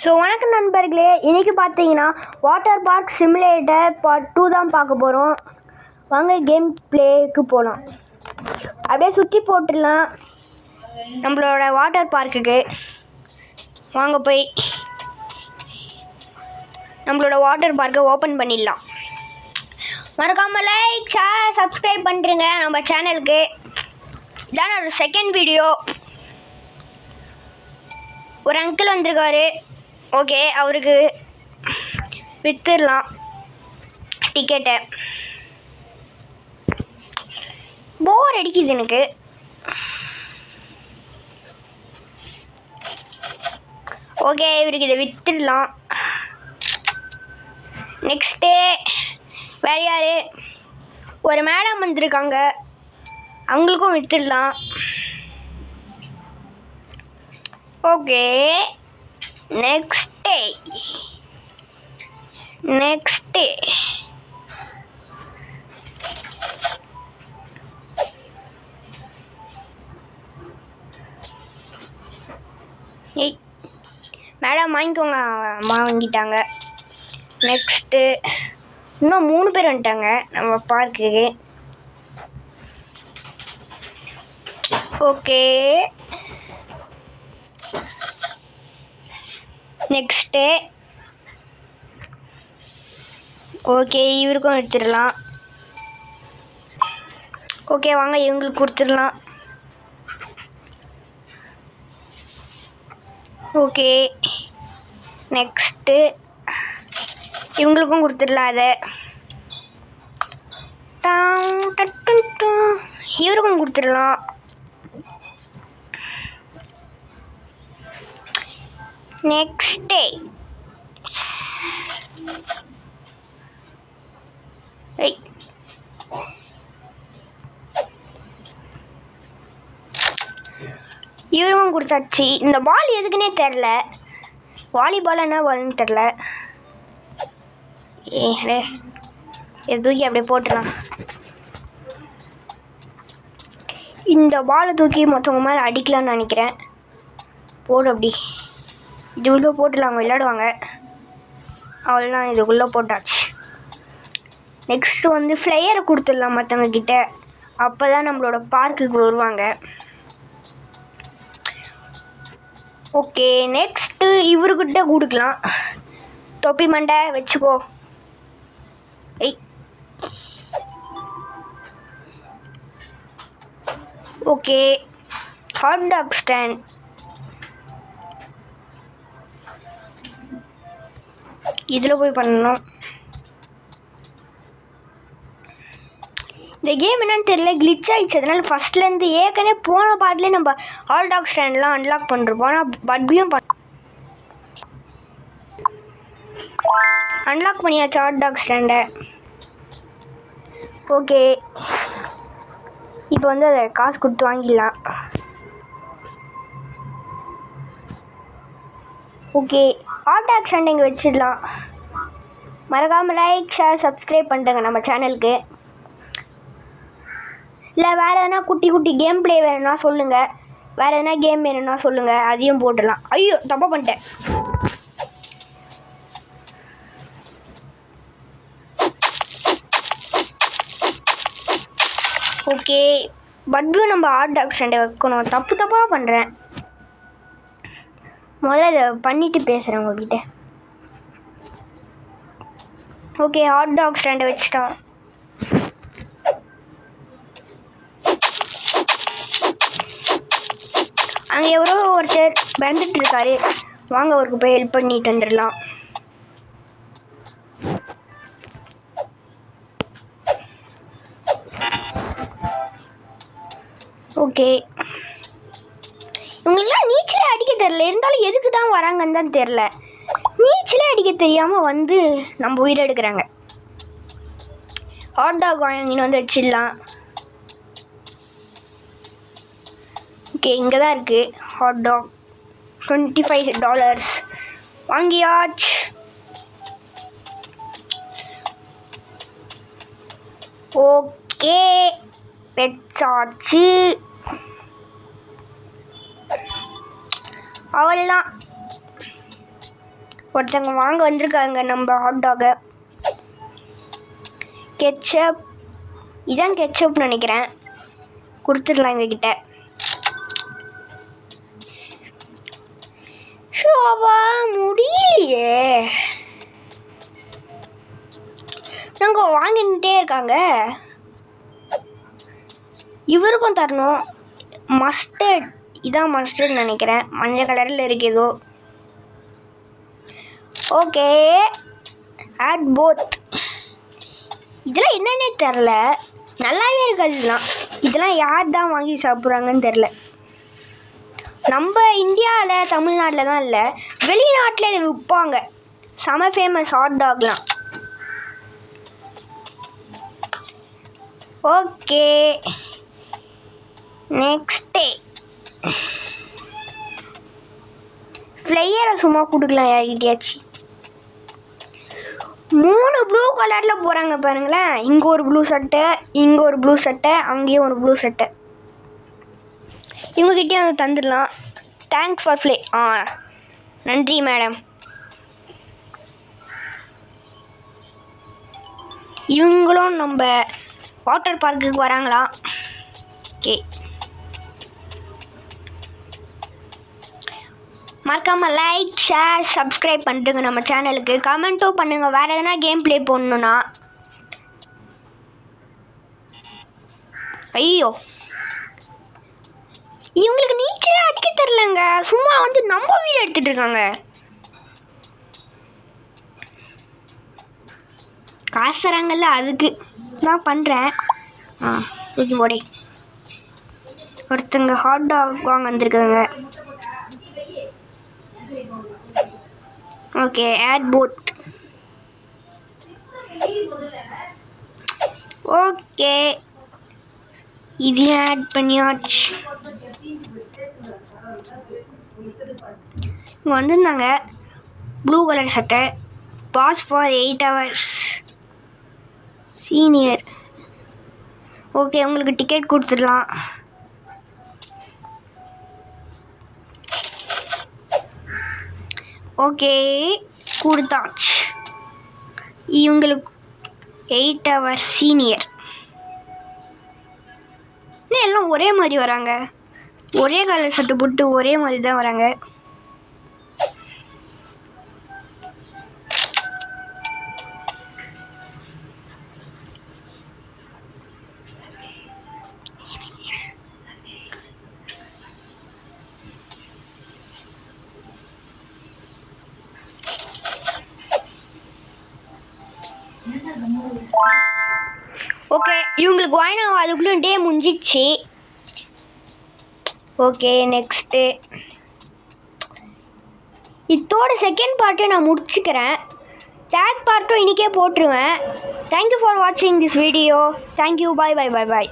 So வணக்கம் நண்பர்களே, இன்றைக்கி பார்த்தீங்கன்னா வாட்டர் பார்க் சிமுலேட்டர் பார்ட் 2 தான் பார்க்க போகிறோம். வாங்க கேம் பிளேக்கு போகலாம். அப்படியே சுற்றி போட்டுடலாம் நம்மளோட வாட்டர் பார்க்குக்கு. வாங்க போய் நம்மளோட வாட்டர் பார்க்கை ஓப்பன் பண்ணிடலாம். மறக்காமல் லைக் ஷேர் சப்ஸ்கிரைப் பண்ணுறேங்க நம்ம சேனலுக்கு. இதான் ஒரு செகண்ட் வீடியோ. ஒரு அங்கிள் வந்திருக்காரு. ஓகே, அவருக்கு விற்றுடலாம் டிக்கெட்டை. போர் அடிக்குது எனக்கு. ஓகே, இவருக்கு இதை விற்றுடலாம். நெக்ஸ்ட்டு வேறு யார்? ஒரு மேடம் வந்திருக்காங்க, அவங்களுக்கும் விற்றுடலாம். ஓகே, நெக்ஸ்ட்டு மேடம் வாங்கிக்கோங்க. அம்மா வாங்கிட்டாங்க. நெக்ஸ்ட்டு இன்னும் 3 பேர் வந்துட்டாங்க நம்ம பார்க்குக்கு. ஓகே, நெக்ஸ்ட்டு ஓகே, இவருக்கும் எடுத்துடலாம். ஓகே, வாங்க இவங்களுக்கு கொடுத்துடலாம். ஓகே, நெக்ஸ்ட்டு இவங்களுக்கும் கொடுத்துடலாம். அதை இவருக்கும் கொடுத்துடலாம். நெக்ஸ்ட்டு இவருக்கும் கொடுத்தாச்சு. இந்த பால் எதுக்குன்னே தெரில. வாலிபால் என்ன பால்னு தெரில. இது தூக்கி அப்படியே போட்டுடலாம். இந்த பாலை தூக்கி மற்றவங்க மேலே அடிக்கலான்னு நினைக்கிறேன். போடு, அப்படி இது உள்ளே போட்டுலாம் அவங்க விளையாடுவாங்க. அவ்வளோதான், இதுக்குள்ளே போட்டாச்சு. நெக்ஸ்ட்டு வந்து ஃப்ளையரை கொடுத்துடலாம் மற்றவங்க கிட்ட. அப்போ தான் நம்மளோட பார்க்குக்கு வருவாங்க. ஓகே, நெக்ஸ்ட்டு இவருக்கிட்ட கொடுக்கலாம். தொப்பி மண்டை வச்சுக்கோ. Okay, hot dog stand. இதில் போய் பண்ணணும். இந்த கேம் என்னன்னு தெரியல, கிளிச் ஆகிடுச்சு. அதனால ஃபஸ்ட்லேருந்து ஏற்கனவே போன பார்ட்லேயே நம்ம ஹாட் டாக் ஸ்டாண்ட்லாம் அன்லாக் பண்ணிருப்போம். ஆனால் பட்பியும் அன்லாக் பண்ணியாச்சு ஹாட் டாக் ஸ்டாண்டை. ஓகே, இப்போ வந்து அதை காசு கொடுத்து வாங்கிடலாம். ஓகே, ஹாட் டாக் ஸ்டாண்ட் இங்கே வச்சிடலாம். மறக்காமல் லைக் ஷேர் சப்ஸ்கிரைப் பண்ணுறேங்க நம்ம சேனலுக்கு. இல்லை வேறு எதனா குட்டி குட்டி கேம் பிளே வேணும்னா சொல்லுங்கள். வேறு எதனா கேம் வேணும்னா சொல்லுங்கள், அதையும் போட்டுடலாம். ஐயோ, தப்பாக பண்ணிட்டேன். ஓகே, பட்பியும் நம்ம ஹாட் டாக் ஸ்டாண்டை வைக்கணும். தப்பாக பண்ணுறேன். முதல்ல இதை பண்ணிவிட்டு பேசுகிறேன் உங்கள்கிட்ட. ஓகே, ஹாட் டாக் ஸ்டாண்டை வச்சுட்டோம். அங்கே எவ்வளோ ஒருத்தர் வந்துட்டு இருக்காரு. வாங்க அவருக்கு போய் ஹெல்ப் பண்ணிட்டு வந்துடலாம். ஓகே, இவங்களுக்குலாம் நீச்சலே அடிக்க தெரில. இருந்தாலும் எதுக்கு தான் வராங்கன்னு தான் தெரில. நீச்சலே அடிக்க தெரியாமல் வந்து நம்ம உயிரை எடுக்கிறாங்க. ஹாட் டாக் வாங்கின்னு வந்து வச்சிடலாம். ஓகே, இங்கே தான் இருக்குது ஹாட் டாக். $25 வாங்கியாச்சு. ஓகே, வச்சாச்சு. அவ்வளோதான். ஒருத்தவங்க வாங்க வந்திருக்காங்க நம்ம ஹாட் டாகை. கெச்சப், இதான் கெச்சப்னு நினைக்கிறேன். கொடுத்துடலாம் எங்ககிட்ட. ஷோவா முடியலையே, நாங்க வாங்கிட்டே இருக்காங்க. இவருக்கும் தரணும். மஸ்டர்ட், இதான் மஸ்டர்ட் நினைக்கிறேன். மஞ்சள் கலரில் இருக்கு ஏதோ. Okay, add both. இதெல்லாம் என்னன்னே தெரில, நல்லாவே இருக்காது இதெல்லாம் யார் தான் வாங்கி சாப்பிட்றாங்கன்னு தெரில. நம்ம இந்தியாவில் தமிழ்நாட்டில் தான் இல்லை, வெளிநாட்டில் இதை விற்பாங்க. செம ஃபேமஸ் ஹாட் டாக்லாம். ஓகே, நெக்ஸ்ட் ஃப்ளையரை சும்மா கொடுக்கலாம் யார்கிட்டயாச்சு. 3 ப்ளூ கலரில் போகிறாங்க பாருங்களேன். இங்கே ஒரு ப்ளூ சட்டை, இங்கே ஒரு ப்ளூ சட்டை, அங்கேயும் ஒரு ப்ளூ சட்டை. இவங்ககிட்டயும் அதை தந்துடலாம். Thanks for ஃப்ளே. நன்றி மேடம். இவங்களும் நம்ம வாட்டர் பார்க்குக்கு வராங்களா? ஓகே, மறக்காம லைக், ஷேர், சப்ஸ்கிரைப் பண்ணிட்டுங்க நம்ம சேனலுக்கு. கமெண்ட்டும் பண்ணுங்க வேறு எதனா கேம் ப்ளே பண்ணணுன்னா. ஐயோ, இவங்களுக்கு நீச்சலே அடிக்க தெரிலங்க. சும்மா வந்து நம்ம வீடு எடுத்துட்டு இருக்காங்க. காசு தராங்கல்ல, அதுக்கு நான் பண்ணுறேன். தூக்கி போடி. ஒருத்தங்க ஹாட் டாக் வாங்க வந்திருக்காங்க. Okay, add both. ஓகே, இதையும் ஆட் பண்ணியாச்சு. இங்கே வந்திருந்தாங்க ப்ளூ கலர் சட்டை. Pass for 8 hours senior. Okay, உங்களுக்கு டிக்கெட் கொடுத்துடலாம். ஓகே, கொடுத்தாச்சு. இவங்களுக்கு 8 hours சீனியர். எல்லாம் ஒரே மாதிரி வராங்க. ஒரே கலர் சட்டை போட்டு ஒரே மாதிரி தான் வராங்க. ஓகே, இவங்களுக்கு வாங்கினா அதுக்குள்ளே டே முடிஞ்சிச்சு. ஓகே, நெக்ஸ்ட்டு இதோட செகண்ட் பார்ட்டை நான் முடிச்சுக்கிறேன். தேர்ட் பார்ட்டும் இன்றைக்கே போட்டுருவேன். தேங்க்யூ ஃபார் வாட்சிங் this video. Thank you, bye bye bye bye.